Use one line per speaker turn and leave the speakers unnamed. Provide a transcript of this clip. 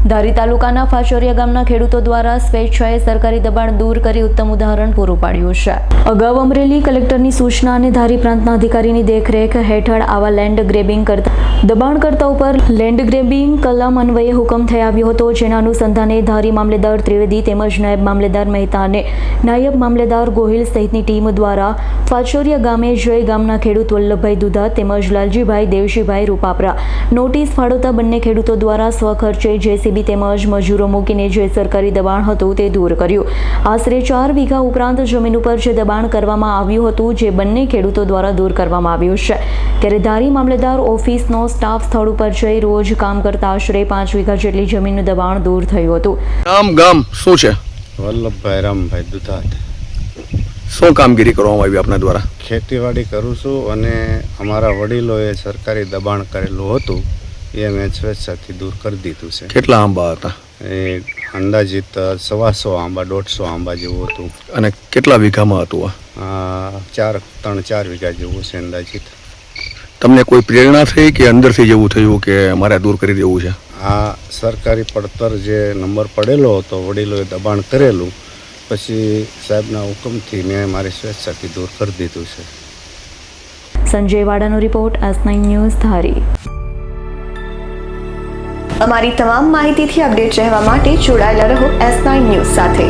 ધારી તાલુકાના ફાચોરિયા ગામના ખેડૂતો દ્વારા સ્વેચ્છાએ સરકારી દબાણ દૂર કરી ઉત્તમ ઉદાહરણ પૂરું પાડ્યું છે। અગાઉ અમરેલી કલેક્ટરની સૂચના અને ધારી પ્રાંતના અધિકારીની દેખરેખ હેઠળ આવા લેન્ડ ગ્રેબિંગ કરતા દબાણકર્તાઓ પર લેન્ડ ગ્રેબિંગ કલમ અન્વયે હુકમ થઈ આવ્યો હતો, જેના અનુસંધાને ધારી મામલેદાર ત્રિવેદી તેમજ નાયબ મામલેદાર મહેતા અને નાયબ મામલેદાર ગોહિલ સહિતની ટીમ દ્વારા ફાચોરિયા ગામે જય ગામના ખેડૂત વલ્લભભાઈ દુધા તેમજ લાલજીભાઈ દેવજીભાઈ રૂપાપરા નોટિસ ફાળવતા બંને ખેડૂતો દ્વારા સ્વખર્ચે જેસીબી તેમજ મજૂરો મૂકીને જે સરકારી દબાણ હતું તે દૂર કર્યું। આશરે 4 વીઘા ઉપરાંત જમીન ઉપર જે દબાણ કરવામાં આવ્યું હતું જે બંને ખેડૂતો દ્વારા દૂર કરવામાં આવ્યું છે, ત્યારે ધારી મામલેદાર ઓફિસનો સ્ટાફ સ્થળ ઉપર જઈ રોજ કામ કરતા આશરે 5 વીઘા જેટલી જમીનનું દબાણ દૂર થયું હતું।
ગામ શું છે?
વલ્લભભાઈ રામભાઈ દુધા।
શું કામગીરી કરવામાં આવી આપના દ્વારા?
ખેતીવાડી કરું છું અને અમારા વડીલોએ સરકારી દબાણ કરેલું હતું એ મેં સ્વેચ્છાથી દૂર કરી દીધું છે।
કેટલા આંબા હતા?
એ અંદાજિત 125 આંબા 150 આંબા જેવું હતું।
અને કેટલા વીઘામાં હતું?
3-4 વીઘા જેવું છે અંદાજિત।
તમને કોઈ પ્રેરણા થઈ કે અંદરથી જેવું થયું કે મારે દૂર કરી દેવું છે?
આ સરકારી પડતર જે નંબર પડેલો હતો વડીલોએ દબાણ કરેલું, પછી સાહેબના હુકમથી મેં મારી સ્વેચ્છાથી દૂર કરી દીધું છે।
સંજય વાડાનો રિપોર્ટ, S9 ન્યૂઝ ધારી।
અમારી તમામ માહિતીથી અપડેટ રહેવા માટે જોડાયેલા રહો S9 ન્યૂઝ સાથે।